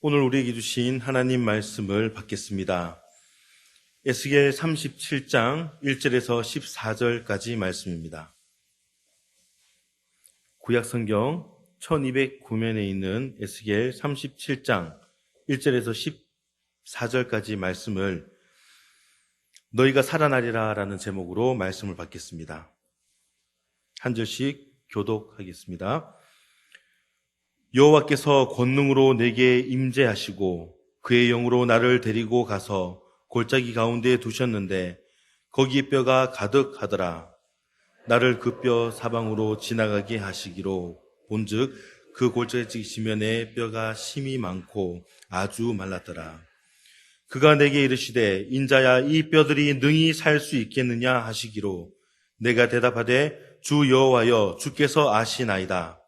오늘 우리에게 주신 하나님 말씀을 받겠습니다. 에스겔 37장 1절에서 14절까지 말씀입니다. 구약성경 1209면에 있는 에스겔 37장 1절에서 14절까지 말씀을 너희가 살아나리라 라는 제목으로 말씀을 받겠습니다. 한 절씩 교독하겠습니다. 여호와께서 권능으로 내게 임재하시고 그의 영으로 나를 데리고 가서 골짜기 가운데 두셨는데 거기 뼈가 가득하더라. 나를 그 뼈 사방으로 지나가게 하시기로 본즉 그 골짜기 지면에 뼈가 심이 많고 아주 말랐더라. 그가 내게 이르시되 인자야 이 뼈들이 능히 살 수 있겠느냐 하시기로 내가 대답하되 주 여호와여 주께서 아시나이다.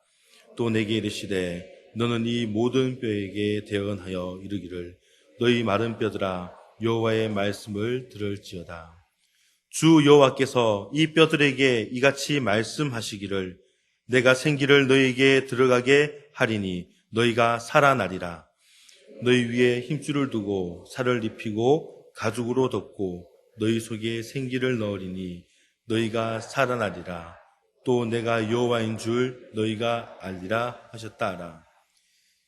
또 내게 이르시되 너는 이 모든 뼈에게 대언하여 이르기를 너희 마른 뼈들아 여호와의 말씀을 들을지어다. 주 여호와께서 이 뼈들에게 이같이 말씀하시기를 내가 생기를 너희에게 들어가게 하리니 너희가 살아나리라. 너희 위에 힘줄을 두고 살을 입히고 가죽으로 덮고 너희 속에 생기를 넣으리니 너희가 살아나리라. 또 내가 여호와인 줄 너희가 알리라 하셨다라.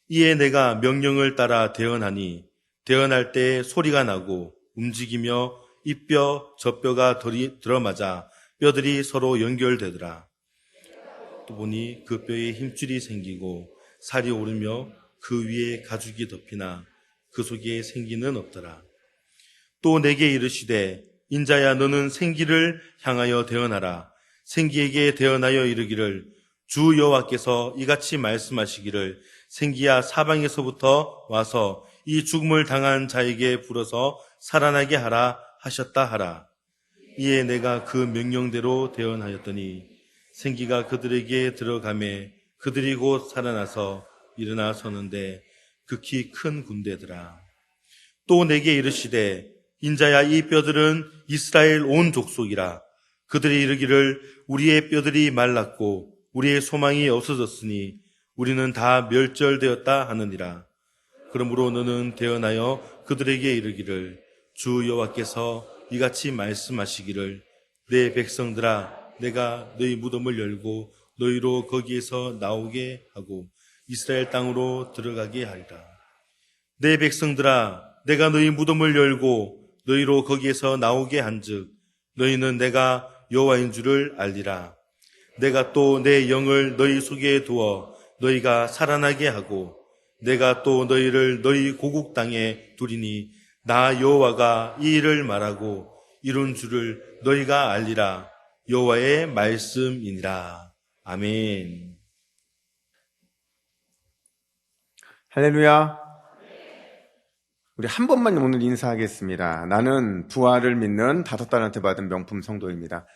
이에 내가 명령을 따라 대언하니 대언할 때 소리가 나고 움직이며 이 뼈 저 뼈가 들어맞아 뼈들이 서로 연결되더라. 또 보니 그 뼈에 힘줄이 생기고 살이 오르며 그 위에 가죽이 덮이나 그 속에 생기는 없더라. 또 내게 이르시되 인자야 너는 생기를 향하여 대언하라. 생기에게 대언하여 이르기를 주 여호와께서 이같이 말씀하시기를 생기야 사방에서부터 와서 이 죽음을 당한 자에게 불어서 살아나게 하라 하셨다 하라. 이에 내가 그 명령대로 대언하였더니 생기가 그들에게 들어가매 그들이 곧 살아나서 일어나 서는데 극히 큰 군대더라. 또 내게 이르시되 인자야 이 뼈들은 이스라엘 온 족속이라. 그들이 이르기를 우리의 뼈들이 말랐고 우리의 소망이 없어졌으니 우리는 다 멸절되었다 하느니라. 그러므로 너는 대언하여 그들에게 이르기를 주 여호와께서 이같이 말씀하시기를 내 백성들아 내가 너희 무덤을 열고 너희로 거기에서 나오게 하고 이스라엘 땅으로 들어가게 하리라. 내 백성들아 내가 너희 무덤을 열고 너희로 거기에서 나오게 한즉 너희는 내가 여호와인 줄을 알리라. 내가 또 내 영을 너희 속에 두어 너희가 살아나게 하고 내가 또 너희를 너희 고국 땅에 두리니 나 여호와가 이 일을 말하고 이룬 줄을 너희가 알리라. 여호와의 말씀이니라. 아멘. 할렐루야. 우리 한 번만 오늘 인사하겠습니다. 나는 부활을 믿는 5달란트 받은 명품 성도입니다.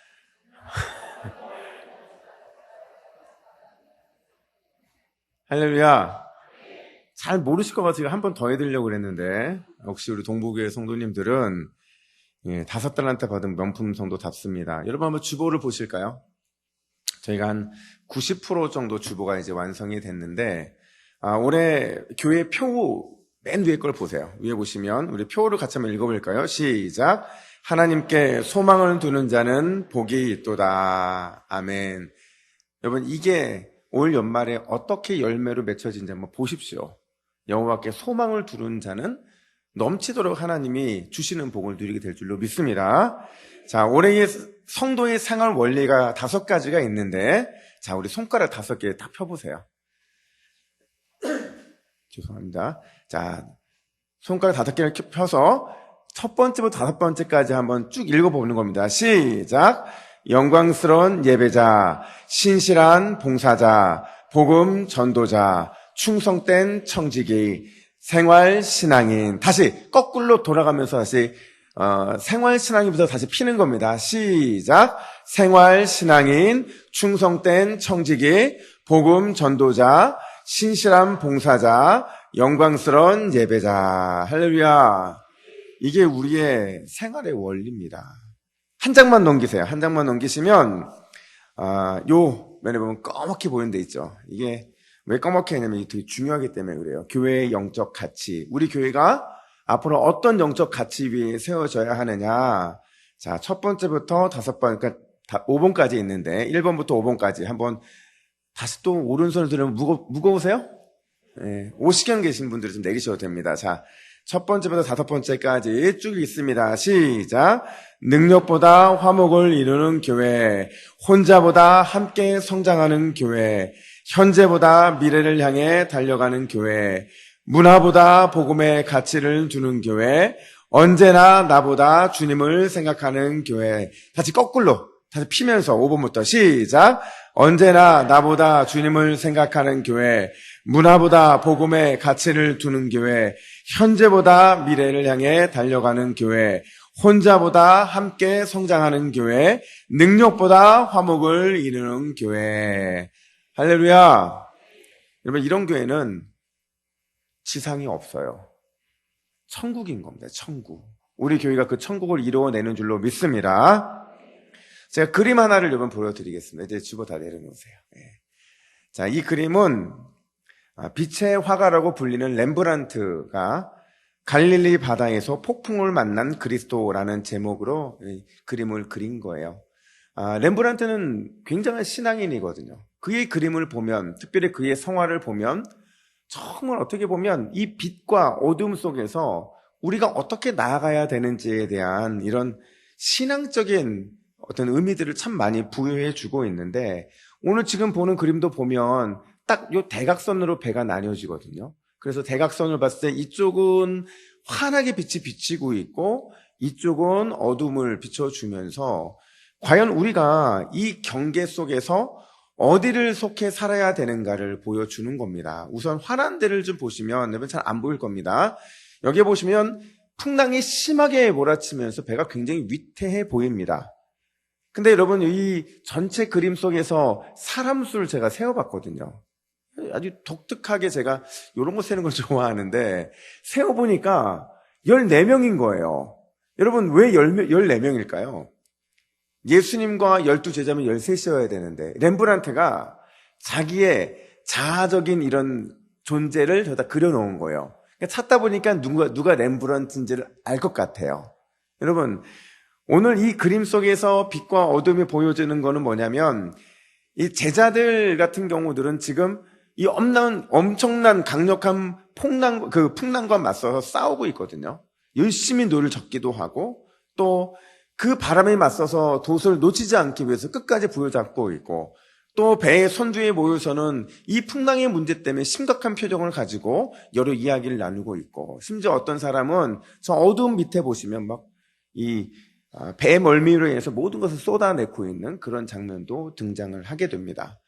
할렐루야. 잘 모르실 것 같아요. 한 번 더 해드리려고 그랬는데 혹시 우리 동부교회 성도님들은 5달란트 받은 명품 성도답습니다. 여러분 한번 주보를 보실까요? 저희가 한 90% 정도 주보가 이제 완성이 됐는데 올해 교회 표 맨 위에 걸 보세요. 위에 보시면 우리 표를 같이 한번 읽어볼까요? 시작. 하나님께 소망을 두는 자는 복이 있도다. 아멘. 여러분 이게 올 연말에 어떻게 열매로 맺혀진지 한번 보십시오. 여호와께 소망을 두는 자는 넘치도록 하나님이 주시는 복을 누리게 될 줄로 믿습니다. 자, 올해의 성도의 생활 원리가 5가지가 있는데 자, 우리 손가락 5개 딱 펴보세요. 죄송합니다. 자, 손가락 5개를 펴서 첫 번째부터 5번째까지 한번 쭉 읽어보는 겁니다. 시작! 영광스러운 예배자, 신실한 봉사자, 복음 전도자, 충성된 청지기, 생활신앙인. 다시 거꾸로 돌아가면서 다시 생활신앙인부터 다시 피는 겁니다. 시작! 생활신앙인, 충성된 청지기, 복음 전도자, 신실한 봉사자, 영광스러운 예배자. 할렐루야. 이게 우리의 생활의 원리입니다. 한 장만 넘기세요. 한 장만 넘기시면 요 면에 보면 검게 보이는 데 있죠. 이게 왜 까맣게 했냐면 이게 되게 중요하기 때문에 그래요. 교회의 영적 가치. 우리 교회가 앞으로 어떤 영적 가치 위에 세워져야 하느냐. 자, 첫 번째부터 5번, 그러니까 5번까지 있는데 1번부터 5번까지 한번 다시 또 오른손을 들으면 무거우세요? 네, 오시경 계신 분들은 좀 내리셔도 됩니다. 자, 첫 번째부터 5번째까지 쭉 있습니다. 시작. 능력보다 화목을 이루는 교회, 혼자보다 함께 성장하는 교회, 현재보다 미래를 향해 달려가는 교회, 문화보다 복음의 가치를 두는 교회, 언제나 나보다 주님을 생각하는 교회. 다시 거꾸로, 다시 피면서 5번부터 시작. 언제나 나보다 주님을 생각하는 교회, 문화보다 복음의 가치를 두는 교회, 현재보다 미래를 향해 달려가는 교회, 혼자보다 함께 성장하는 교회, 능력보다 화목을 이루는 교회. 할렐루야. 여러분, 이런 교회는 지상이 없어요. 천국인 겁니다. 천국. 우리 교회가 그 천국을 이루어내는 줄로 믿습니다. 제가 그림 하나를 여러분 보여드리겠습니다. 이제 주보 다 내려놓으세요. 네. 자, 이 그림은 빛의 화가라고 불리는 렘브란트가 갈릴리 바다에서 폭풍을 만난 그리스도라는 제목으로 그림을 그린 거예요. 렘브란트는 굉장한 신앙인이거든요. 그의 그림을 보면, 특별히 그의 성화를 보면 정말 어떻게 보면 이 빛과 어둠 속에서 우리가 어떻게 나아가야 되는지에 대한 이런 신앙적인 어떤 의미들을 참 많이 부여해 주고 있는데, 오늘 지금 보는 그림도 보면 딱 요 대각선으로 배가 나뉘어지거든요. 그래서 대각선을 봤을 때 이쪽은 환하게 빛이 비치고 있고 이쪽은 어둠을 비춰주면서 과연 우리가 이 경계 속에서 어디를 속해 살아야 되는가를 보여주는 겁니다. 우선 환한 데를 좀 보시면 여러분 잘 안 보일 겁니다. 여기 보시면 풍랑이 심하게 몰아치면서 배가 굉장히 위태해 보입니다. 근데 여러분 이 전체 그림 속에서 사람 수를 제가 세어봤거든요. 아주 독특하게 제가 이런 거 세는 걸 좋아하는데 세어보니까 14명인 거예요. 여러분 왜 14명일까요? 예수님과 12제자면 13이어야 되는데 렘브란트가 자기의 자아적인 이런 존재를 저다 그려놓은 거예요. 그러니까 찾다 보니까 누가 렘브란트인지를 알 것 같아요. 여러분 오늘 이 그림 속에서 빛과 어둠이 보여지는 거는 뭐냐면 이 제자들 같은 경우들은 지금 이 엄청난 강력한 풍랑과 맞서서 싸우고 있거든요. 열심히 노를 젓기도 하고 또 그 바람에 맞서서 돛을 놓치지 않기 위해서 끝까지 부여잡고 있고 또 배의 선두에 모여서는 이 풍랑의 문제 때문에 심각한 표정을 가지고 여러 이야기를 나누고 있고 심지어 어떤 사람은 저 어두운 밑에 보시면 막 이 배의 멀미로 인해서 모든 것을 쏟아내고 있는 그런 장면도 등장을 하게 됩니다.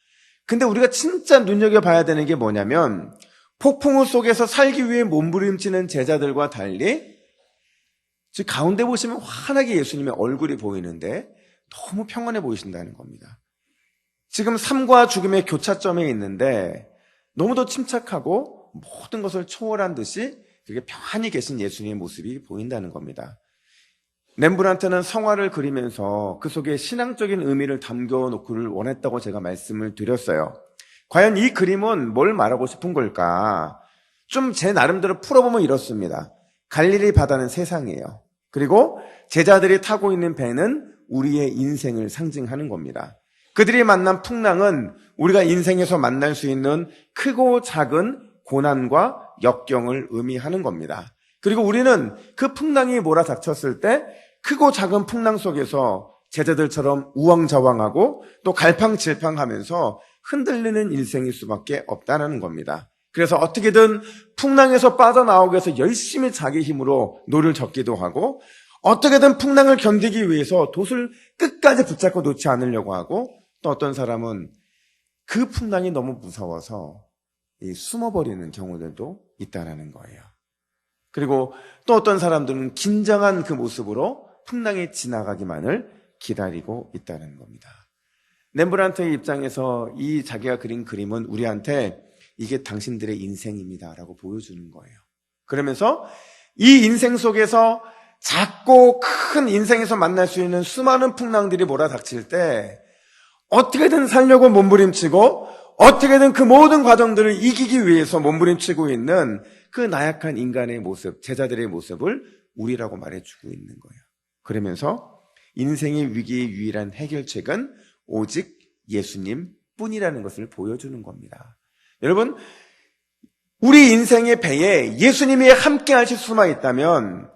근데 우리가 진짜 눈여겨봐야 되는 게 뭐냐면 폭풍우 속에서 살기 위해 몸부림치는 제자들과 달리 즉 가운데 보시면 환하게 예수님의 얼굴이 보이는데 너무 평안해 보이신다는 겁니다. 지금 삶과 죽음의 교차점에 있는데 너무도 침착하고 모든 것을 초월한 듯이 그렇게 평안히 계신 예수님의 모습이 보인다는 겁니다. 렘브란트는 성화를 그리면서 그 속에 신앙적인 의미를 담겨놓기를 원했다고 제가 말씀을 드렸어요. 과연 이 그림은 뭘 말하고 싶은 걸까? 좀 제 나름대로 풀어보면 이렇습니다. 갈릴리 바다는 세상이에요. 그리고 제자들이 타고 있는 배는 우리의 인생을 상징하는 겁니다. 그들이 만난 풍랑은 우리가 인생에서 만날 수 있는 크고 작은 고난과 역경을 의미하는 겁니다. 그리고 우리는 그 풍랑이 몰아닥쳤을 때 크고 작은 풍랑 속에서 제자들처럼 우왕좌왕하고 또 갈팡질팡하면서 흔들리는 인생일 수밖에 없다는 겁니다. 그래서 어떻게든 풍랑에서 빠져나오기 위해서 열심히 자기 힘으로 노를 젓기도 하고 어떻게든 풍랑을 견디기 위해서 돛을 끝까지 붙잡고 놓지 않으려고 하고 또 어떤 사람은 그 풍랑이 너무 무서워서 숨어버리는 경우들도 있다는 거예요. 그리고 또 어떤 사람들은 긴장한 그 모습으로 풍랑이 지나가기만을 기다리고 있다는 겁니다. 렘브란트의 입장에서 이 자기가 그린 그림은 우리한테 이게 당신들의 인생입니다라고 보여주는 거예요. 그러면서 이 인생 속에서 작고 큰 인생에서 만날 수 있는 수많은 풍랑들이 몰아닥칠 때 어떻게든 살려고 몸부림치고 어떻게든 그 모든 과정들을 이기기 위해서 몸부림치고 있는 그 나약한 인간의 모습, 제자들의 모습을 우리라고 말해주고 있는 거예요. 그러면서 인생의 위기의 유일한 해결책은 오직 예수님 뿐이라는 것을 보여주는 겁니다. 여러분, 우리 인생의 배에 예수님이 함께 하실 수만 있다면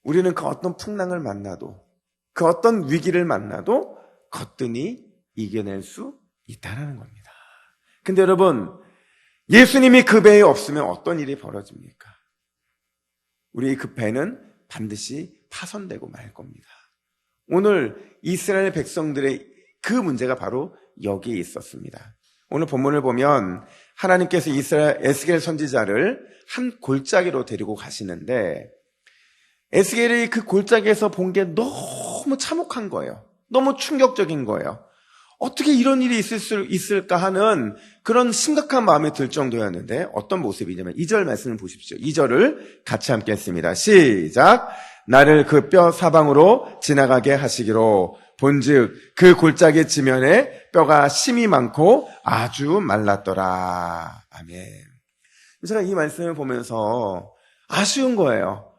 우리는 그 어떤 풍랑을 만나도, 그 어떤 위기를 만나도 거뜬히 이겨낼 수 있다는 겁니다. 근데 여러분, 예수님이 그 배에 없으면 어떤 일이 벌어집니까? 우리 그 배는 반드시 파손되고 말 겁니다. 오늘 이스라엘 백성들의 그 문제가 바로 여기에 있었습니다. 오늘 본문을 보면 하나님께서 이스라엘 에스겔 선지자를 한 골짜기로 데리고 가시는데 에스겔이 그 골짜기에서 본 게 너무 참혹한 거예요. 너무 충격적인 거예요. 어떻게 이런 일이 있을 수 있을까 하는 그런 심각한 마음이 들 정도였는데 어떤 모습이냐면 2절 말씀을 보십시오. 2절을 같이 함께 했습니다. 시작. 나를 그 뼈 사방으로 지나가게 하시기로 본즉 그 골짜기 지면에 뼈가 심이 많고 아주 말랐더라. 아멘. 제가 이 말씀을 보면서 아쉬운 거예요.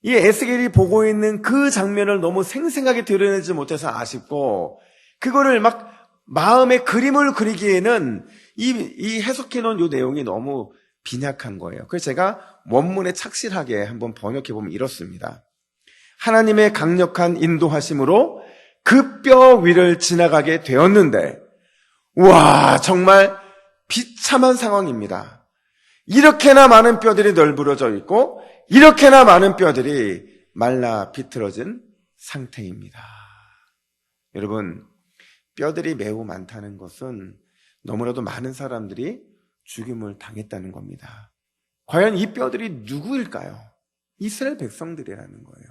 이 에스겔이 보고 있는 그 장면을 너무 생생하게 드러내지 못해서 아쉽고 그거를 막 마음의 그림을 그리기에는 이 해석해 놓은 이 내용이 너무 빈약한 거예요. 그래서 제가 원문에 착실하게 한번 번역해 보면 이렇습니다. 하나님의 강력한 인도하심으로 그 뼈 위를 지나가게 되었는데, 와, 정말 비참한 상황입니다. 이렇게나 많은 뼈들이 널브러져 있고, 이렇게나 많은 뼈들이 말라 비틀어진 상태입니다. 여러분, 뼈들이 매우 많다는 것은 너무나도 많은 사람들이 죽임을 당했다는 겁니다. 과연 이 뼈들이 누구일까요? 이스라엘 백성들이라는 거예요.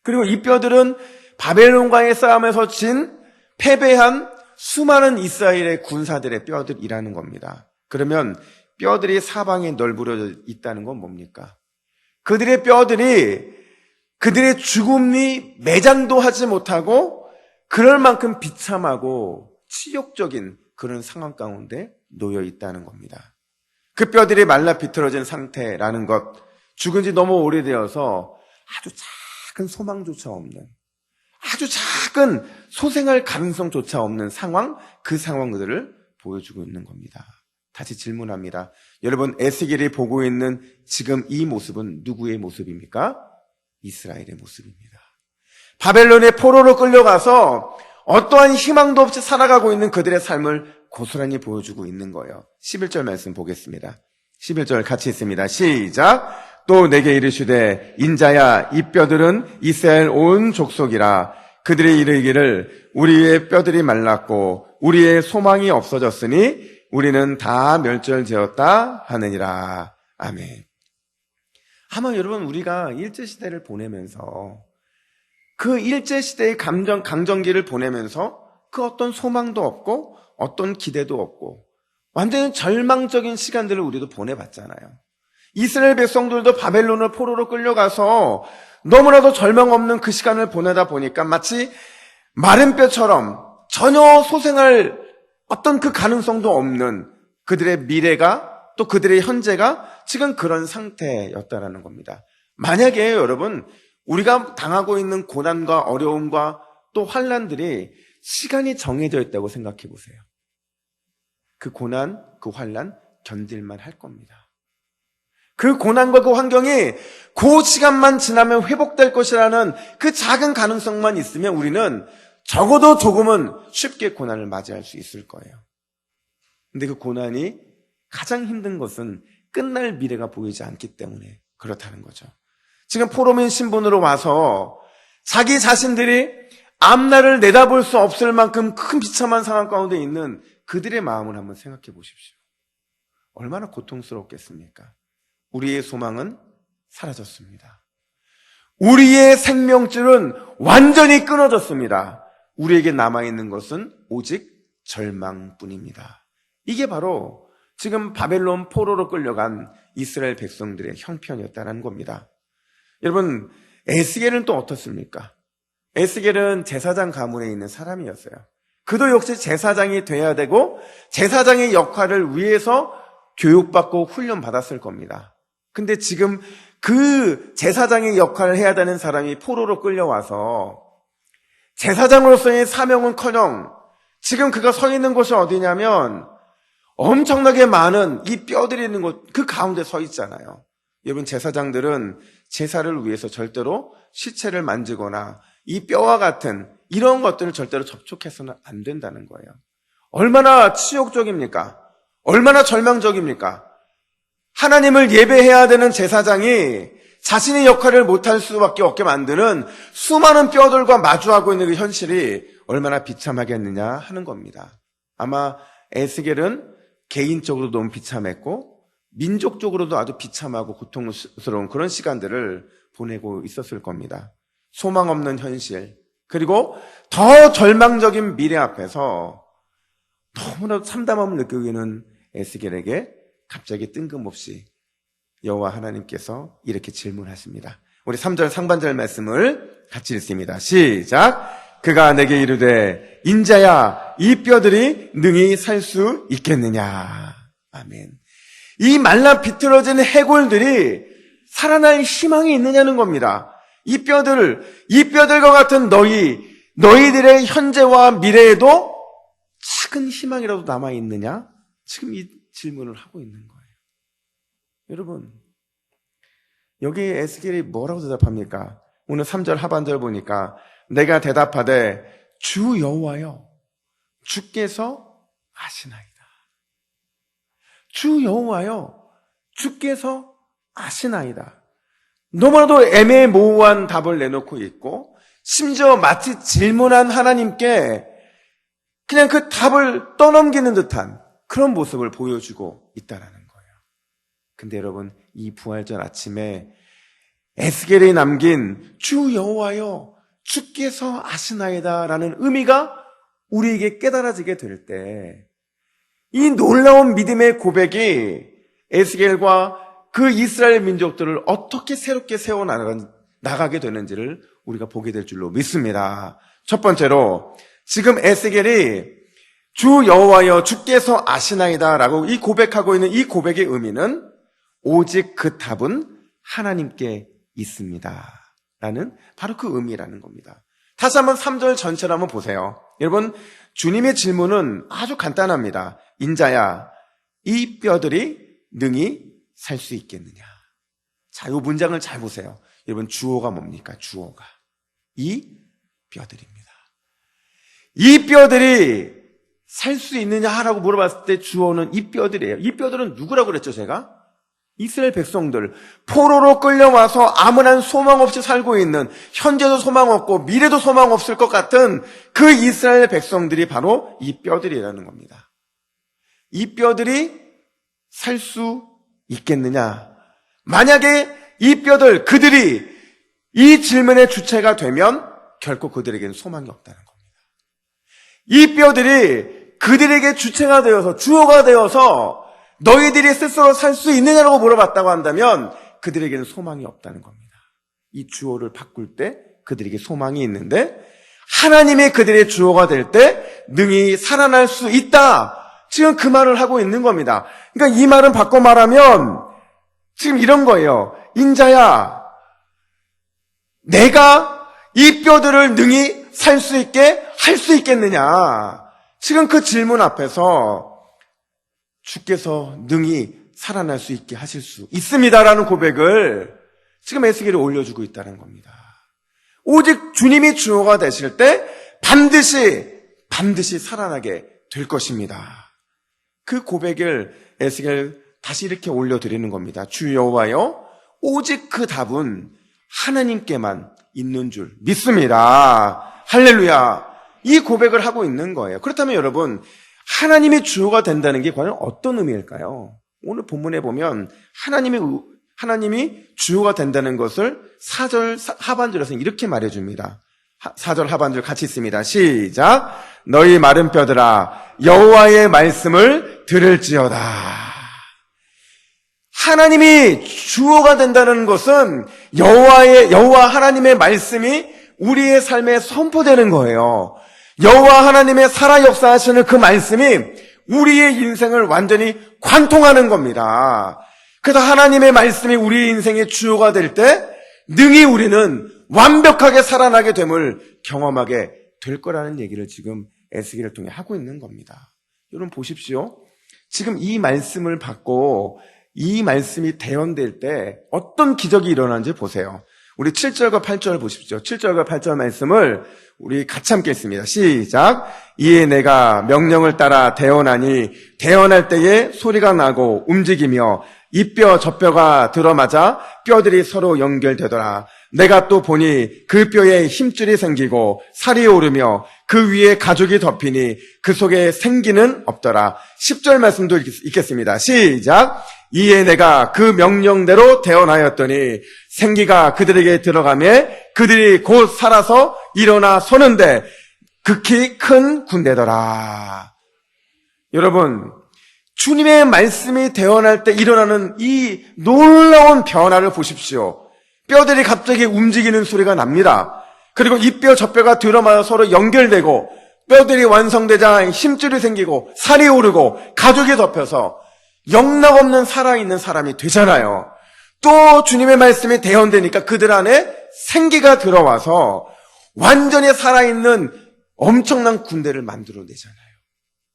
그리고 이 뼈들은 바벨론과의 싸움에서 패배한 수많은 이스라엘의 군사들의 뼈들이라는 겁니다. 그러면 뼈들이 사방에 널브러져 있다는 건 뭡니까? 그들의 뼈들이 그들의 죽음이 매장도 하지 못하고 그럴 만큼 비참하고 치욕적인 그런 상황 가운데 놓여 있다는 겁니다. 그 뼈들이 말라 비틀어진 상태라는 것, 죽은 지 너무 오래되어서 아주 작은 소망조차 없는, 아주 작은 소생할 가능성조차 없는 상황, 그 상황들을 보여주고 있는 겁니다. 다시 질문합니다. 여러분, 에스겔이 보고 있는 지금 이 모습은 누구의 모습입니까? 이스라엘의 모습입니다. 바벨론의 포로로 끌려가서 어떠한 희망도 없이 살아가고 있는 그들의 삶을 고스란히 보여주고 있는 거예요. 11절 말씀 보겠습니다. 11절 같이 있습니다. 시작. 또 내게 이르시되 인자야 이 뼈들은 이스라엘 온 족속이라. 그들이 이르기를 우리의 뼈들이 말랐고 우리의 소망이 없어졌으니 우리는 다 멸절되었다 하느니라. 아멘. 아마 여러분, 우리가 일제시대를 보내면서 그 일제시대의 강점기를 보내면서 그 어떤 소망도 없고 어떤 기대도 없고 완전히 절망적인 시간들을 우리도 보내봤잖아요. 이스라엘 백성들도 바벨론을 포로로 끌려가서 너무나도 절망 없는 그 시간을 보내다 보니까 마치 마른 뼈처럼 전혀 소생할 어떤 그 가능성도 없는 그들의 미래가, 또 그들의 현재가 지금 그런 상태였다라는 겁니다. 만약에 여러분, 우리가 당하고 있는 고난과 어려움과 또 환난들이 시간이 정해져 있다고 생각해 보세요. 그 고난, 그 환난 견딜만 할 겁니다. 그 고난과 그 환경이 그 시간만 지나면 회복될 것이라는 그 작은 가능성만 있으면 우리는 적어도 조금은 쉽게 고난을 맞이할 수 있을 거예요. 근데 그 고난이 가장 힘든 것은 끝날 미래가 보이지 않기 때문에 그렇다는 거죠. 지금 포로민 신분으로 와서 자기 자신들이 앞날을 내다볼 수 없을 만큼 큰 비참한 상황 가운데 있는 그들의 마음을 한번 생각해 보십시오. 얼마나 고통스럽겠습니까? 우리의 소망은 사라졌습니다. 우리의 생명줄은 완전히 끊어졌습니다. 우리에게 남아있는 것은 오직 절망뿐입니다. 이게 바로 지금 바벨론 포로로 끌려간 이스라엘 백성들의 형편이었다는 겁니다. 여러분, 에스겔은 또 어떻습니까? 에스겔은 제사장 가문에 있는 사람이었어요. 그도 역시 제사장이 돼야 되고 제사장의 역할을 위해서 교육받고 훈련받았을 겁니다. 근데 지금 그 제사장의 역할을 해야 되는 사람이 포로로 끌려와서 제사장으로서의 사명은커녕 지금 그가 서 있는 곳이 어디냐면 엄청나게 많은 이 뼈들이 있는 곳, 그 가운데 서 있잖아요. 여러분, 제사장들은 제사를 위해서 절대로 시체를 만지거나 이 뼈와 같은 이런 것들을 절대로 접촉해서는 안 된다는 거예요. 얼마나 치욕적입니까? 얼마나 절망적입니까? 하나님을 예배해야 되는 제사장이 자신의 역할을 못할 수밖에 없게 만드는 수많은 뼈들과 마주하고 있는 그 현실이 얼마나 비참하겠느냐 하는 겁니다. 아마 에스겔은 개인적으로 너무 비참했고 민족적으로도 아주 비참하고 고통스러운 그런 시간들을 보내고 있었을 겁니다. 소망 없는 현실, 그리고 더 절망적인 미래 앞에서 너무나 참담함을 느끼는 에스겔에게 갑자기 뜬금없이 여호와 하나님께서 이렇게 질문하십니다. 우리 3절 상반절 말씀을 같이 읽습니다. 시작. 그가 내게 이르되 인자야 이 뼈들이 능히 살 수 있겠느냐. 아멘. 이 말라 비틀어진 해골들이 살아날 희망이 있느냐는 겁니다. 이 뼈들과 같은 너희들의 현재와 미래에도 작은 희망이라도 남아있느냐? 지금 이 질문을 하고 있는 거예요. 여러분, 여기 에스겔이 뭐라고 대답합니까? 오늘 3절 하반절 보니까 내가 대답하되 주 여호와여 주께서 아시나이다. 주 여호와여 주께서 아시나이다. 너무나도 애매모호한 답을 내놓고 있고 심지어 마치 질문한 하나님께 그냥 그 답을 떠넘기는 듯한 그런 모습을 보여주고 있다는 거예요. 근데 여러분, 이 부활절 아침에 에스겔이 남긴 주 여호와여 주께서 아시나이다 라는 의미가 우리에게 깨달아지게 될 때 이 놀라운 믿음의 고백이 에스겔과 그 이스라엘 민족들을 어떻게 새롭게 세워나가게 되는지를 우리가 보게 될 줄로 믿습니다. 첫 번째로 지금 에스겔이 주 여호와여 주께서 아시나이다 라고 이 고백하고 있는 이 고백의 의미는 오직 그 답은 하나님께 있습니다 라는 바로 그 의미라는 겁니다. 다시 한번 3절 전체를 한번 보세요. 여러분, 주님의 질문은 아주 간단합니다. 인자야 이 뼈들이 능히 살 수 있겠느냐. 자, 이 문장을 잘 보세요. 여러분, 주어가 뭡니까? 주어가 이 뼈들입니다. 이 뼈들이 살 수 있느냐라고 물어봤을 때 주어는 이 뼈들이에요. 이 뼈들은 누구라고 그랬죠, 제가? 이스라엘 백성들, 포로로 끌려와서 아무런 소망 없이 살고 있는, 현재도 소망 없고 미래도 소망 없을 것 같은 그 이스라엘 백성들이 바로 이 뼈들이라는 겁니다. 이 뼈들이 살 수 있겠느냐? 만약에 이 뼈들, 그들이 이 질문의 주체가 되면 결코 그들에게는 소망이 없다는 겁니다. 이 뼈들이 그들에게 주체가 되어서, 주어가 되어서 너희들이 스스로 살 수 있느냐라고 물어봤다고 한다면 그들에게는 소망이 없다는 겁니다. 이 주어를 바꿀 때 그들에게 소망이 있는데 하나님이 그들의 주어가 될 때 능히 살아날 수 있다. 지금 그 말을 하고 있는 겁니다. 그러니까 이 말은 바꿔 말하면 지금 이런 거예요. 인자야, 내가 이 뼈들을 능히 살 수 있게 할 수 있겠느냐. 지금 그 질문 앞에서 주께서 능히 살아날 수 있게 하실 수 있습니다라는 고백을 지금 에스겔이 올려주고 있다는 겁니다. 오직 주님이 주어가 되실 때 반드시 살아나게 될 것입니다. 그 고백을 에스겔 다시 이렇게 올려드리는 겁니다. 주 여호와여 오직 그 답은 하나님께만 있는 줄 믿습니다. 할렐루야. 이 고백을 하고 있는 거예요. 그렇다면 여러분, 하나님이 주어가 된다는 게 과연 어떤 의미일까요? 오늘 본문에 보면 하나님이 주어가 된다는 것을 4절 하반절에서 이렇게 말해줍니다. 4절 하반절 같이 있습니다. 시작. 너희 마른 뼈들아 여호와의 말씀을 들을지어다. 하나님이 주어가 된다는 것은 여호와 하나님의 말씀이 우리의 삶에 선포되는 거예요. 여호와 하나님의 살아 역사하시는 그 말씀이 우리의 인생을 완전히 관통하는 겁니다. 그래서 하나님의 말씀이 우리의 인생의 주요가 될 때 능히 우리는 완벽하게 살아나게 됨을 경험하게 될 거라는 얘기를 지금 에스겔을 통해 하고 있는 겁니다. 여러분 보십시오. 지금 이 말씀을 받고 이 말씀이 대언될 때 어떤 기적이 일어나는지 보세요. 우리 7절과 8절 보십시오. 7절과 8절 말씀을 우리 같이 함께 읽습니다. 시작. 이에 내가 명령을 따라 대언하니 대언할 때에 소리가 나고 움직이며 이 뼈 저 뼈가 들어맞아 뼈들이 서로 연결되더라. 내가 또 보니 그 뼈에 힘줄이 생기고 살이 오르며 그 위에 가죽이 덮이니 그 속에 생기는 없더라. 10절 말씀도 읽겠습니다. 시작. 이에 내가 그 명령대로 대언하였더니 생기가 그들에게 들어가며 그들이 곧 살아서 일어나 서는데 극히 큰 군대더라. 여러분, 주님의 말씀이 대언할 때 일어나는 이 놀라운 변화를 보십시오. 뼈들이 갑자기 움직이는 소리가 납니다. 그리고 이 뼈 저 뼈가 들어맞아 서로 연결되고 뼈들이 완성되자 힘줄이 생기고 살이 오르고 가죽이 덮여서 영락없는 살아있는 사람이 되잖아요. 또 주님의 말씀이 대언되니까 그들 안에 생기가 들어와서 완전히 살아있는 엄청난 군대를 만들어내잖아요.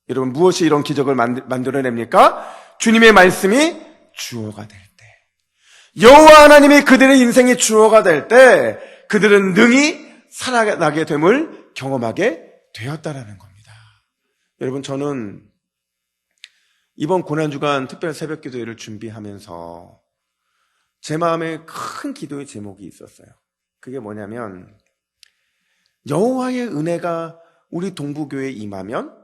여러분 무엇이 이런 기적을 만들어냅니까? 주님의 말씀이 주어가 될 때, 여호와 하나님이 그들의 인생의 주어가 될 때 그들은 능히 살아나게 됨을 경험하게 되었다라는 겁니다. 여러분 저는 이번 고난주간 특별 새벽기도회를 준비하면서 제 마음에 큰 기도의 제목이 있었어요. 그게 뭐냐면 여호와의 은혜가 우리 동부교회에 임하면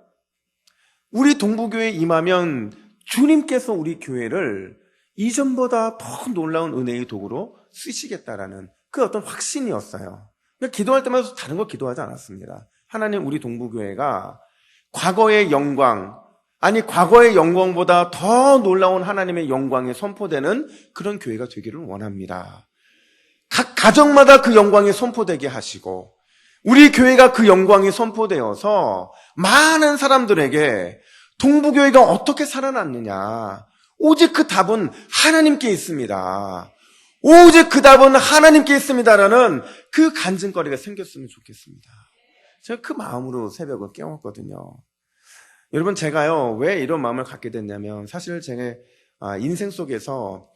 주님께서 우리 교회를 이전보다 더 놀라운 은혜의 도구로 쓰시겠다라는 그 어떤 확신이었어요. 기도할 때마다 다른 거 기도하지 않았습니다. 하나님 우리 동부교회가 과거의 영광보다 더 놀라운 하나님의 영광이 선포되는 그런 교회가 되기를 원합니다. 각 가정마다 그 영광이 선포되게 하시고 우리 교회가 그 영광이 선포되어서 많은 사람들에게 동부교회가 어떻게 살아났느냐, 오직 그 답은 하나님께 있습니다. 오직 그 답은 하나님께 있습니다라는 그 간증거리가 생겼으면 좋겠습니다. 제가 그 마음으로 새벽을 깨웠거든요. 여러분 제가요 왜 이런 마음을 갖게 됐냐면 사실 제가 인생 속에서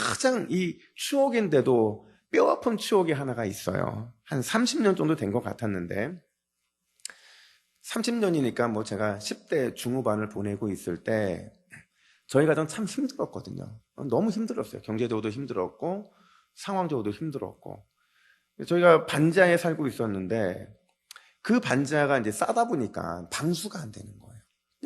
가장 이 추억인데도 뼈아픈 추억이 하나가 있어요. 한 30년 정도 된 것 같았는데 30년이니까 뭐 제가 10대 중후반을 보내고 있을 때 저희 가정 참 힘들었거든요. 너무 힘들었어요. 경제적으로도 힘들었고 상황적으로도 힘들었고 저희가 반지하에 살고 있었는데 그 반지하가 이제 싸다 보니까 방수가 안 되는 거예요.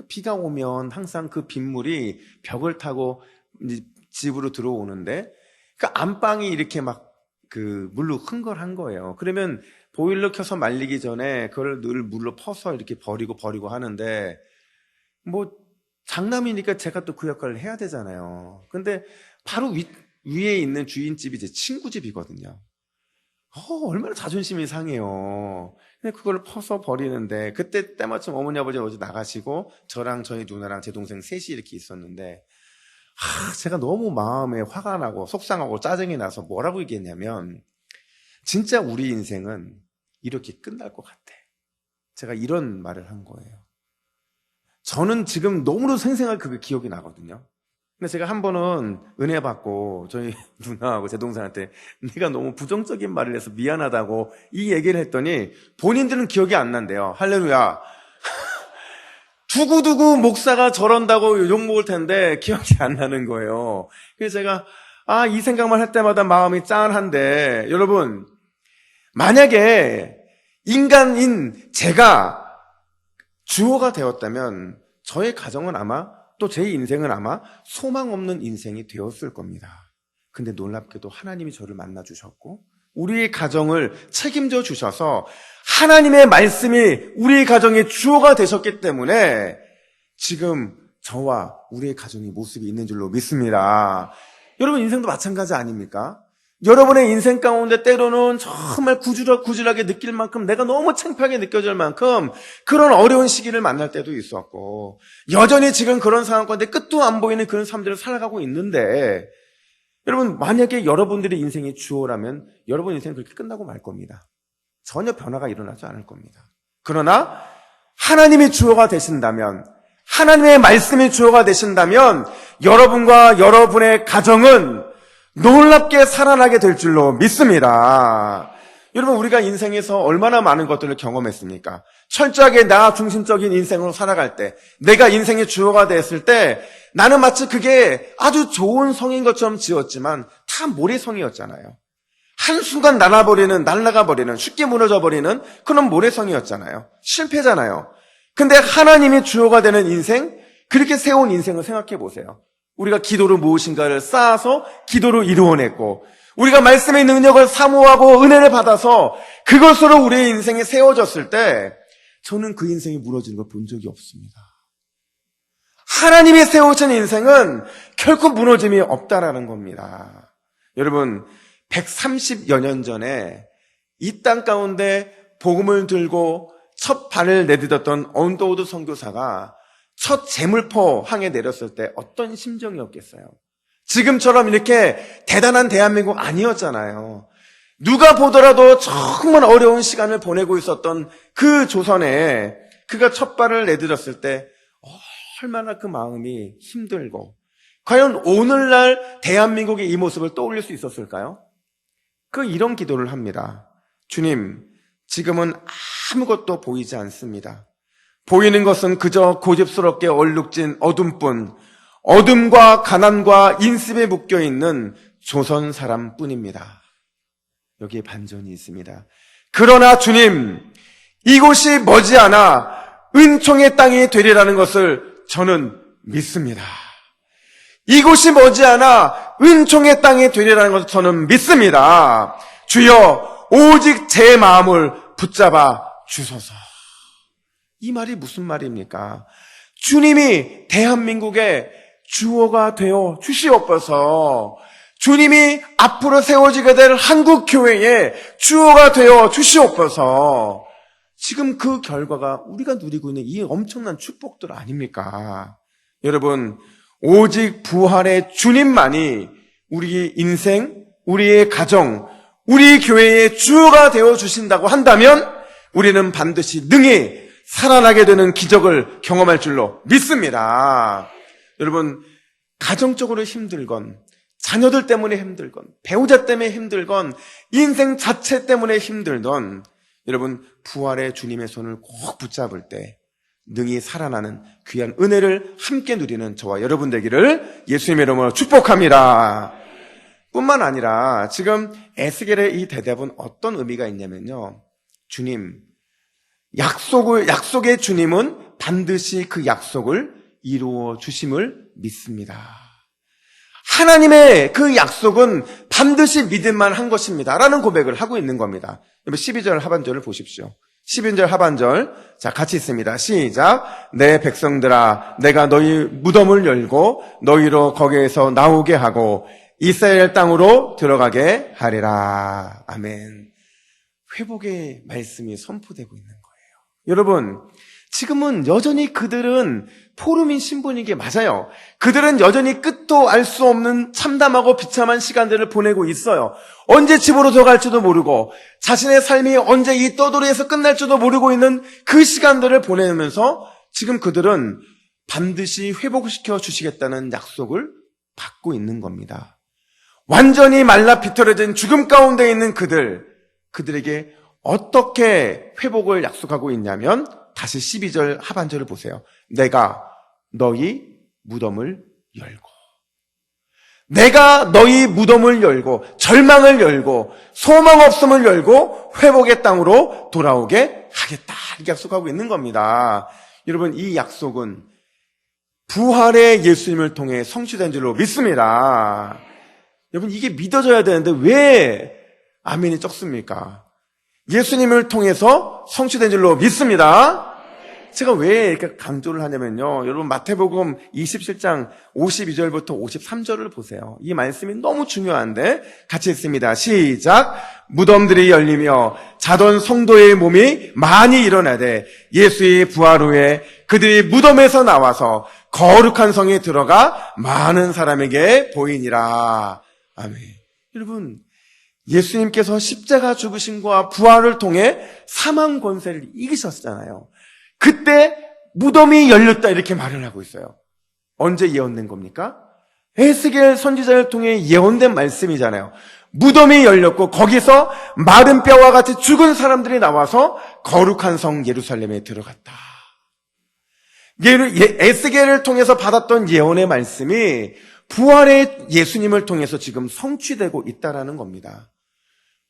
비가 오면 항상 그 빗물이 벽을 타고 이제 집으로 들어오는데 그 안방이 이렇게 막 그 물로 흥건한 거예요. 그러면 보일러 켜서 말리기 전에 그걸 늘 물로 퍼서 이렇게 버리고 하는데 뭐 장남이니까 제가 또 그 역할을 해야 되잖아요. 근데 바로 위에 있는 주인집이 제 친구 집이거든요. 얼마나 자존심이 상해요. 근데 그걸 퍼서 버리는데 그때 때마침 어머니 아버지가 어디 나가시고 저랑 저희 누나랑 제 동생 셋이 이렇게 있었는데 제가 너무 마음에 화가 나고 속상하고 짜증이 나서 뭐라고 얘기했냐면 진짜 우리 인생은 이렇게 끝날 것 같아. 제가 이런 말을 한 거예요. 저는 지금 너무도 생생하게 그게 기억이 나거든요. 근데 제가 한 번은 은혜 받고 저희 누나하고 제 동생한테 네가 너무 부정적인 말을 해서 미안하다고 이 얘기를 했더니 본인들은 기억이 안 난대요. 할렐루야. 두고두고 목사가 저런다고 욕먹을 텐데 기억이 안 나는 거예요. 그래서 제가 이 생각만 할 때마다 마음이 짠한데 여러분 만약에 인간인 제가 주어가 되었다면 저의 가정은 아마 또 제 인생은 아마 소망 없는 인생이 되었을 겁니다. 근데 놀랍게도 하나님이 저를 만나 주셨고 우리의 가정을 책임져 주셔서 하나님의 말씀이 우리의 가정의 주어가 되셨기 때문에 지금 저와 우리의 가정의 모습이 있는 줄로 믿습니다. 여러분 인생도 마찬가지 아닙니까? 여러분의 인생 가운데 때로는 정말 구질하게 느낄 만큼 내가 너무 창피하게 느껴질 만큼 그런 어려운 시기를 만날 때도 있었고 여전히 지금 그런 상황 가운데 끝도 안 보이는 그런 삶들을 살아가고 있는데 여러분 만약에 여러분들의 인생이 주어라면 여러분 인생은 그렇게 끝나고 말 겁니다. 전혀 변화가 일어나지 않을 겁니다. 그러나 하나님이 주어가 되신다면 하나님의 말씀이 주어가 되신다면 여러분과 여러분의 가정은 놀랍게 살아나게 될 줄로 믿습니다. 여러분 우리가 인생에서 얼마나 많은 것들을 경험했습니까? 철저하게 나 중심적인 인생으로 살아갈 때 내가 인생의 주어가 됐을 때 나는 마치 그게 아주 좋은 성인 것처럼 지었지만 다 모래성이었잖아요. 한순간 날아가버리는 쉽게 무너져버리는 그런 모래성이었잖아요. 실패잖아요. 근데 하나님이 주어가 되는 인생, 그렇게 세운 인생을 생각해 보세요. 우리가 기도로 무엇인가를 쌓아서 기도로 이루어냈고 우리가 말씀의 능력을 사모하고 은혜를 받아서 그것으로 우리의 인생이 세워졌을 때 저는 그 인생이 무너지는 걸 본 적이 없습니다. 하나님이 세우신 인생은 결코 무너짐이 없다라는 겁니다. 여러분 130여 년 전에 이 땅 가운데 복음을 들고 첫 발을 내딛었던 언더우드 선교사가 첫 제물포 항에 내렸을 때 어떤 심정이었겠어요? 지금처럼 이렇게 대단한 대한민국 아니었잖아요. 누가 보더라도 정말 어려운 시간을 보내고 있었던 그 조선에 그가 첫 발을 내딛었을 때 얼마나 그 마음이 힘들고 과연 오늘날 대한민국의 이 모습을 떠올릴 수 있었을까요? 이런 기도를 합니다. 주님, 지금은 아무것도 보이지 않습니다. 보이는 것은 그저 고집스럽게 얼룩진 어둠뿐, 어둠과 가난과 인습에 묶여있는 조선 사람뿐입니다. 여기에 반전이 있습니다. 그러나 주님, 이곳이 머지않아 은총의 땅이 되리라는 것을 저는 믿습니다. 이곳이 머지않아 은총의 땅이 되리라는 것을 저는 믿습니다. 주여, 오직 제 마음을 붙잡아 주소서. 이 말이 무슨 말입니까? 주님이 대한민국의 주어가 되어 주시옵소서. 주님이 앞으로 세워지게 될 한국교회의 주어가 되어 주시옵소서. 지금 그 결과가 우리가 누리고 있는 이 엄청난 축복들 아닙니까? 여러분, 오직 부활의 주님만이 우리 인생, 우리의 가정, 우리 교회의 주어가 되어 주신다고 한다면 우리는 반드시 능히 살아나게 되는 기적을 경험할 줄로 믿습니다. 여러분, 가정적으로 힘들건, 자녀들 때문에 힘들건, 배우자 때문에 힘들건, 인생 자체 때문에 힘들던 여러분, 부활의 주님의 손을 꼭 붙잡을 때 능히 살아나는 귀한 은혜를 함께 누리는 저와 여러분 되기를 예수님의 이름으로 축복합니다. 뿐만 아니라 지금 에스겔의 이 대답은 어떤 의미가 있냐면요. 주님, 약속의 주님은 반드시 그 약속을 이루어 주심을 믿습니다. 하나님의 그 약속은 반드시 믿을만 한 것입니다. 라는 고백을 하고 있는 겁니다. 12절 하반절을 보십시오. 12절 하반절, 자, 같이 있습니다. 시작. 내 백성들아, 내가 너희 무덤을 열고 너희로 거기에서 나오게 하고 이스라엘 땅으로 들어가게 하리라. 아멘. 회복의 말씀이 선포되고 있는 거예요. 여러분, 지금은 여전히 그들은 포로민 신분인 게 맞아요. 그들은 여전히 끝도 알 수 없는 참담하고 비참한 시간들을 보내고 있어요. 언제 집으로 들어갈지도 모르고 자신의 삶이 언제 이 떠돌이에서 끝날지도 모르고 있는 그 시간들을 보내면서 지금 그들은 반드시 회복시켜 주시겠다는 약속을 받고 있는 겁니다. 완전히 말라 비틀어진 죽음 가운데 있는 그들에게 어떻게 회복을 약속하고 있냐면 다시 12절 하반절을 보세요. 내가 너희 무덤을 열고, 내가 너희 무덤을 열고, 절망을 열고, 소망 없음을 열고 회복의 땅으로 돌아오게 하겠다, 이렇게 약속하고 있는 겁니다. 여러분, 이 약속은 부활의 예수님을 통해 성취된 줄로 믿습니다. 여러분, 이게 믿어져야 되는데 왜 아멘이 적습니까? 예수님을 통해서 성취된 줄로 믿습니다. 제가 왜 이렇게 강조를 하냐면요. 여러분 마태복음 27장 52절부터 53절을 보세요. 이 말씀이 너무 중요한데 같이 읽습니다. 시작. 무덤들이 열리며 자던 성도의 몸이 많이 일어나되 예수의 부활 후에 그들이 무덤에서 나와서 거룩한 성에 들어가 많은 사람에게 보이니라. 아멘. 여러분, 예수님께서 십자가 죽으심과 부활을 통해 사망 권세를 이기셨잖아요. 그때 무덤이 열렸다 이렇게 말을 하고 있어요. 언제 예언된 겁니까? 에스겔 선지자를 통해 예언된 말씀이잖아요. 무덤이 열렸고 거기서 마른 뼈와 같이 죽은 사람들이 나와서 거룩한 성 예루살렘에 들어갔다. 에스겔을 통해서 받았던 예언의 말씀이 부활의 예수님을 통해서 지금 성취되고 있다라는 겁니다.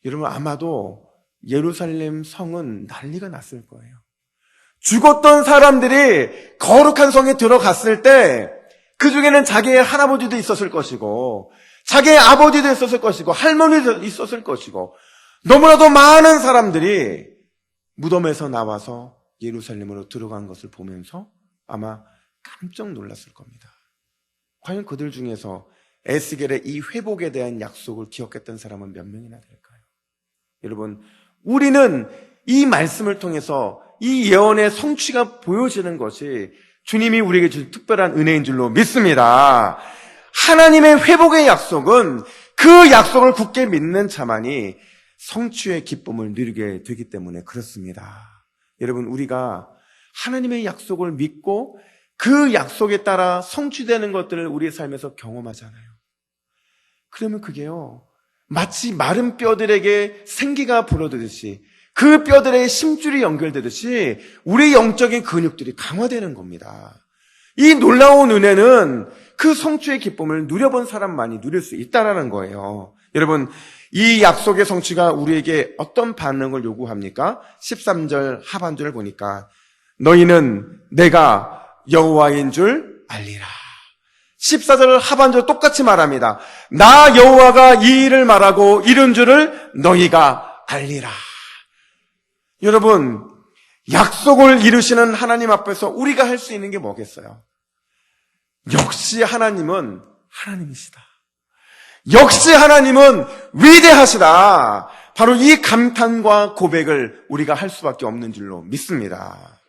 여러분 아마도 예루살렘 성은 난리가 났을 거예요. 죽었던 사람들이 거룩한 성에 들어갔을 때 그 중에는 자기의 할아버지도 있었을 것이고 자기의 아버지도 있었을 것이고 할머니도 있었을 것이고 너무나도 많은 사람들이 무덤에서 나와서 예루살렘으로 들어간 것을 보면서 아마 깜짝 놀랐을 겁니다. 과연 그들 중에서 에스겔의 이 회복에 대한 약속을 기억했던 사람은 몇 명이나 될까요? 여러분, 우리는 이 말씀을 통해서 이 예언의 성취가 보여지는 것이 주님이 우리에게 주신 특별한 은혜인 줄로 믿습니다. 하나님의 회복의 약속은 그 약속을 굳게 믿는 자만이 성취의 기쁨을 누리게 되기 때문에 그렇습니다. 여러분, 우리가 하나님의 약속을 믿고 그 약속에 따라 성취되는 것들을 우리의 삶에서 경험하잖아요. 그러면 그게요, 마치 마른 뼈들에게 생기가 불어들듯이 그 뼈들의 심줄이 연결되듯이 우리 영적인 근육들이 강화되는 겁니다. 이 놀라운 은혜는 그 성취의 기쁨을 누려본 사람만이 누릴 수 있다는 거예요. 여러분, 이 약속의 성취가 우리에게 어떤 반응을 요구합니까? 13절 하반절을 보니까 너희는 내가 여호와인 줄 알리라. 14절 하반절 똑같이 말합니다. 나 여호와가 이 일을 말하고 이룬 줄을 너희가 알리라. 여러분, 약속을 이루시는 하나님 앞에서 우리가 할 수 있는 게 뭐겠어요? 역시 하나님은 하나님이시다. 역시 하나님은 위대하시다. 바로 이 감탄과 고백을 우리가 할 수밖에 없는 줄로 믿습니다.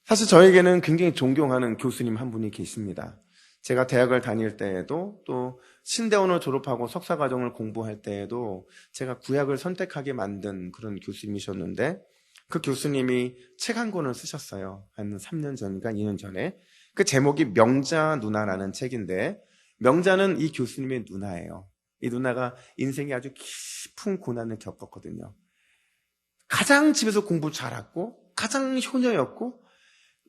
사실 저에게는 굉장히 존경하는 교수님 한 분이 계십니다. 제가 대학을 다닐 때에도 또 신대원을 졸업하고 석사과정을 공부할 때에도 제가 구약을 선택하게 만든 그런 교수님이셨는데 그 교수님이 책 한 권을 쓰셨어요. 한 3년 전인가 2년 전에. 그 제목이 명자 누나라는 책인데 명자는 이 교수님의 누나예요. 이 누나가 인생에 아주 깊은 고난을 겪었거든요. 가장 집에서 공부 잘했고 가장 효녀였고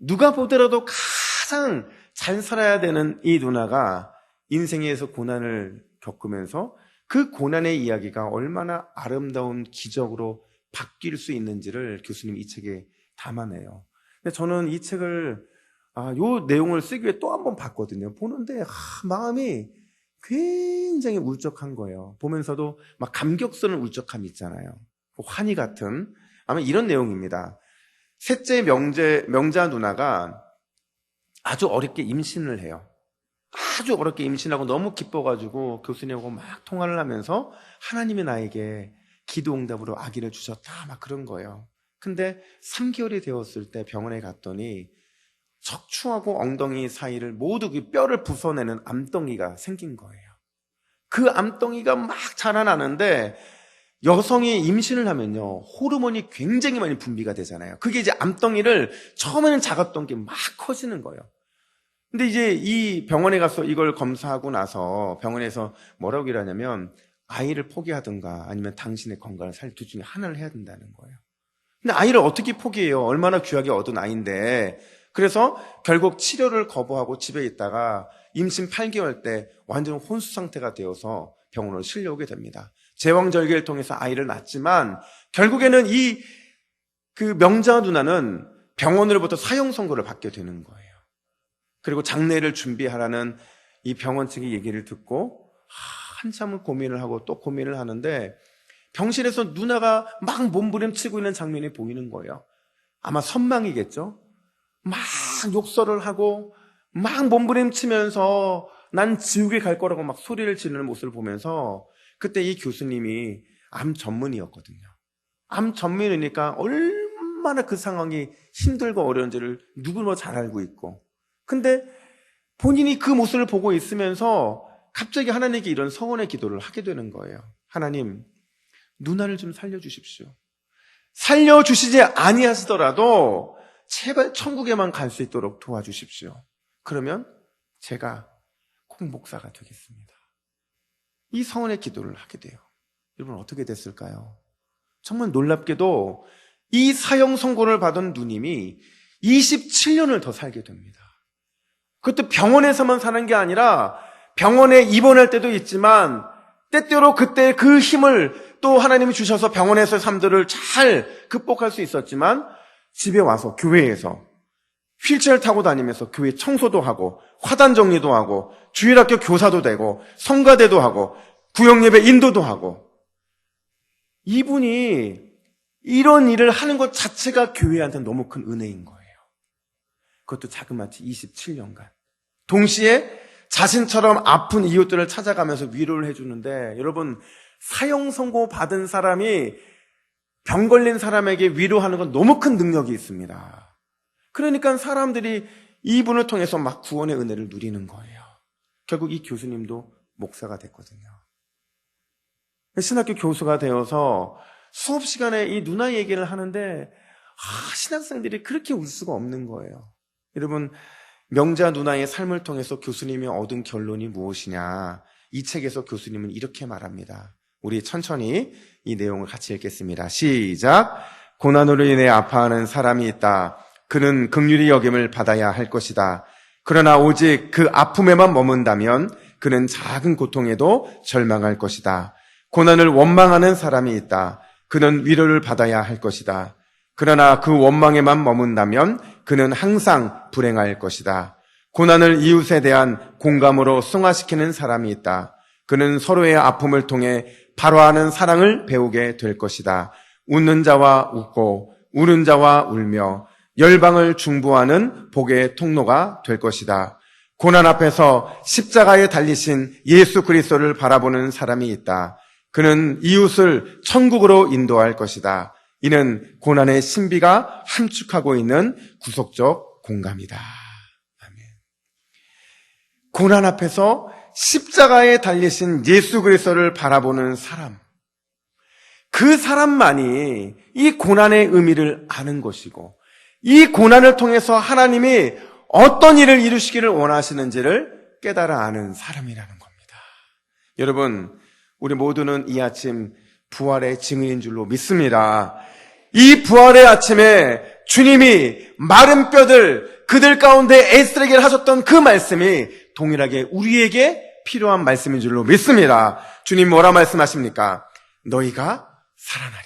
누가 보더라도 가장 잘 살아야 되는 이 누나가 인생에서 고난을 겪으면서 그 고난의 이야기가 얼마나 아름다운 기적으로 바뀔 수 있는지를 교수님이 이 책에 담아내요. 근데 저는 이 책을 요 내용을 쓰기 위해 또 한 번 봤거든요. 보는데 마음이 굉장히 울적한 거예요. 보면서도 막 감격스러운 울적함이 있잖아요. 환희 같은 아마 이런 내용입니다. 셋째 명자 누나가 아주 어렵게 임신을 해요. 아주 어렵게 임신하고 너무 기뻐가지고 교수님하고 막 통화를 하면서 하나님이 나에게 기도 응답으로 아기를 주셨다 막 그런 거예요. 근데 3개월이 되었을 때 병원에 갔더니 척추하고 엉덩이 사이를 모두 그 뼈를 부숴내는 암덩이가 생긴 거예요. 그 암덩이가 막 자라나는데 여성이 임신을 하면요 호르몬이 굉장히 많이 분비가 되잖아요. 그게 이제 암덩이를 처음에는 작았던 게 막 커지는 거예요. 근데 이제 이 병원에 가서 이걸 검사하고 나서 병원에서 뭐라고 일하냐면 아이를 포기하든가 아니면 당신의 건강을 살릴 둘 중에 하나를 해야 된다는 거예요. 근데 아이를 어떻게 포기해요? 얼마나 귀하게 얻은 아이인데. 그래서 결국 치료를 거부하고 집에 있다가 임신 8개월 때 완전 혼수 상태가 되어서 병원으로 실려오게 됩니다. 제왕절개를 통해서 아이를 낳았지만 결국에는 그 명자 누나는 병원으로부터 사형 선고를 받게 되는 거예요. 그리고 장례를 준비하라는 이 병원 측의 얘기를 듣고 한참을 고민을 하고 또 고민을 하는데 병실에서 누나가 막 몸부림치고 있는 장면이 보이는 거예요. 아마 선망이겠죠? 막 욕설을 하고 막 몸부림치면서 난 지옥에 갈 거라고 막 소리를 지르는 모습을 보면서 그때 이 교수님이 암 전문의였거든요. 암 전문의니까 얼마나 그 상황이 힘들고 어려운지를 누구나 잘 알고 있고, 근데 본인이 그 모습을 보고 있으면서 갑자기 하나님께 이런 서원의 기도를 하게 되는 거예요. 하나님, 누나를 좀 살려주십시오. 살려주시지 아니하시더라도 제발 천국에만 갈 수 있도록 도와주십시오. 그러면 제가 꼭 목사가 되겠습니다. 이 서원의 기도를 하게 돼요. 여러분, 어떻게 됐을까요? 정말 놀랍게도 이 사형 선고를 받은 누님이 27년을 더 살게 됩니다. 그것도 병원에서만 사는 게 아니라 병원에 입원할 때도 있지만 때때로 그때 그 힘을 또 하나님이 주셔서 병원에서의 삶들을 잘 극복할 수 있었지만 집에 와서 교회에서 휠체어를 타고 다니면서 교회 청소도 하고 화단 정리도 하고 주일학교 교사도 되고 성가대도 하고 구역예배 인도도 하고, 이분이 이런 일을 하는 것 자체가 교회한테 너무 큰 은혜인 거예요. 그것도 자그마치 27년간. 동시에 자신처럼 아픈 이웃들을 찾아가면서 위로를 해주는데, 여러분, 사형 선고 받은 사람이 병 걸린 사람에게 위로하는 건 너무 큰 능력이 있습니다. 그러니까 사람들이 이분을 통해서 막 구원의 은혜를 누리는 거예요. 결국 이 교수님도 목사가 됐거든요. 신학교 교수가 되어서 수업 시간에 이 누나 얘기를 하는데 신학생들이 그렇게 울 수가 없는 거예요. 여러분, 명자 누나의 삶을 통해서 교수님이 얻은 결론이 무엇이냐? 이 책에서 교수님은 이렇게 말합니다. 우리 천천히 이 내용을 같이 읽겠습니다. 시작. 고난으로 인해 아파하는 사람이 있다. 그는 긍휼히 여김을 받아야 할 것이다. 그러나 오직 그 아픔에만 머문다면 그는 작은 고통에도 절망할 것이다. 고난을 원망하는 사람이 있다. 그는 위로를 받아야 할 것이다. 그러나 그 원망에만 머문다면 그는 항상 불행할 것이다. 고난을 이웃에 대한 공감으로 승화시키는 사람이 있다. 그는 서로의 아픔을 통해 발화하는 사랑을 배우게 될 것이다. 웃는 자와 웃고 우는 자와 울며 열방을 중보하는 복의 통로가 될 것이다. 고난 앞에서 십자가에 달리신 예수 그리스도를 바라보는 사람이 있다. 그는 이웃을 천국으로 인도할 것이다. 이는 고난의 신비가 함축하고 있는 구속적 공감이다. 아멘. 고난 앞에서 십자가에 달리신 예수 그리스도를 바라보는 사람, 그 사람만이 이 고난의 의미를 아는 것이고, 이 고난을 통해서 하나님이 어떤 일을 이루시기를 원하시는지를 깨달아 아는 사람이라는 겁니다. 여러분, 우리 모두는 이 아침 부활의 증인인 줄로 믿습니다. 이 부활의 아침에 주님이 마른 뼈들, 그들 가운데 에스더에게 하셨던 그 말씀이 동일하게 우리에게 필요한 말씀인 줄로 믿습니다. 주님 뭐라 말씀하십니까? 너희가 살아나리라.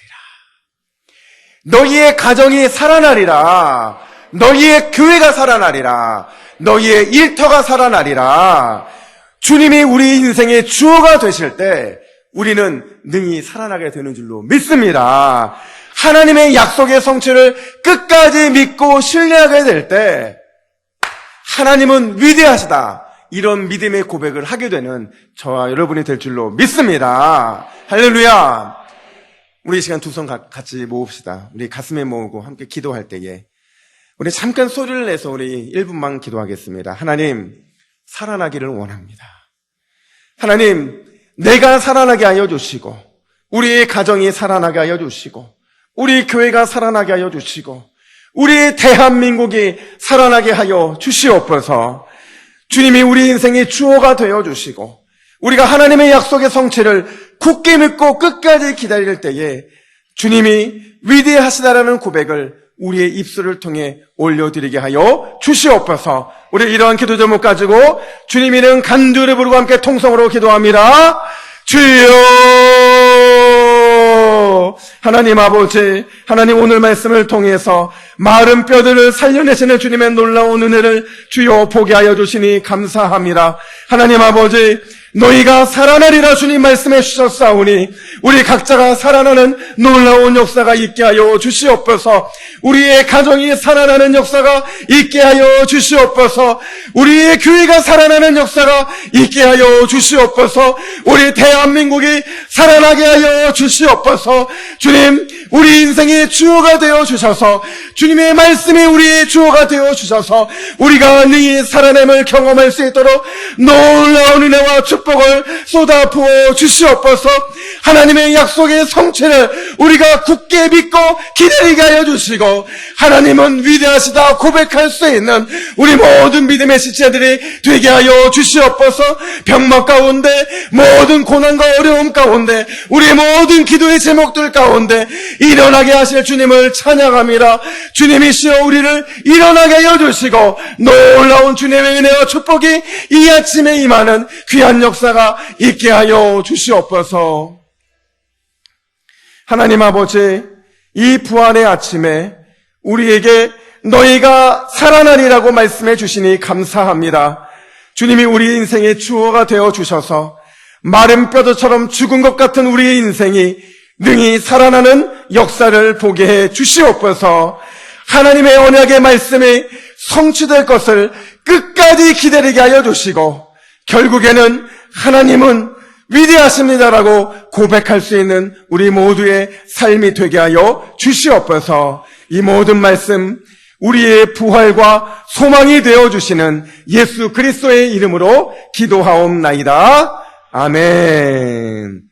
너희의 가정이 살아나리라. 너희의 교회가 살아나리라. 너희의 일터가 살아나리라. 주님이 우리 인생의 주어가 되실 때 우리는 능히 살아나게 되는 줄로 믿습니다. 하나님의 약속의 성취를 끝까지 믿고 신뢰하게 될 때 하나님은 위대하시다, 이런 믿음의 고백을 하게 되는 저와 여러분이 될 줄로 믿습니다. 할렐루야. 우리 이 시간 두 손 같이 모읍시다. 우리 가슴에 모으고 함께 기도할 때에 우리 잠깐 소리를 내서 우리 1분만 기도하겠습니다. 하나님, 살아나기를 원합니다. 하나님, 내가 살아나게 하여 주시고, 우리의 가정이 살아나게 하여 주시고, 우리 교회가 살아나게 하여 주시고, 우리 대한민국이 살아나게 하여 주시옵소서. 주님이 우리 인생의 주어가 되어 주시고, 우리가 하나님의 약속의 성취를 굳게 믿고 끝까지 기다릴 때에 주님이 위대하시다라는 고백을 우리의 입술을 통해 올려드리게 하여 주시옵소서. 우리 이러한 기도 제목 가지고 주님 이름 간절히 부르고 함께 통성으로 기도합니다. 주여, 하나님 아버지, 하나님 오늘 말씀을 통해서 마른 뼈들을 살려내시는 주님의 놀라운 은혜를 주여 보게 하여 주시니 감사합니다. 하나님 아버지, 너희가 살아나리라 주님 말씀해 주셨사오니 우리 각자가 살아나는 놀라운 역사가 있게 하여 주시옵소서. 우리의 가정이 살아나는 역사가 있게 하여 주시옵소서. 우리의 교회가 살아나는 역사가 있게 하여 주시옵소서. 우리 대한민국이 살아나게 하여 주시옵소서. 주님, 우리 인생의 주어가 되어 주셔서, 주님의 말씀이 우리의 주어가 되어 주셔서 우리가 능히 살아남을 경험할 수 있도록 놀라운 은혜와 축복을 쏟아 부어 주시옵소서. 하나님의 약속의 성취를 우리가 굳게 믿고 기다리게 하여 주시고, 하나님은 위대하시다 고백할 수 있는 우리 모든 믿음의 지체들이 되게 하여 주시옵소서. 병막 가운데, 모든 고난과 어려움 가운데, 우리의 모든 기도의 제목들 가운데 일어나게 하실 주님을 찬양합니다. 주님이시여 우리를 일어나게 하여 주시고, 놀라운 주님의 은혜와 축복이 이 아침에 임하는 귀한 역사가 있게 하여 주시옵소서. 하나님 아버지, 이 부활의 아침에 우리에게 너희가 살아나리라고 말씀해 주시니 감사합니다. 주님이 우리 인생의 주어가 되어 주셔서 마른 뼈들처럼 죽은 것 같은 우리의 인생이 능히 살아나는 역사를 보게 해 주시옵소서. 하나님의 언약의 말씀이 성취될 것을 끝까지 기다리게 하여 주시고, 결국에는 하나님은 위대하십니다라고 고백할 수 있는 우리 모두의 삶이 되게 하여 주시옵소서. 이 모든 말씀 우리의 부활과 소망이 되어 주시는 예수 그리스도의 이름으로 기도하옵나이다. 아멘.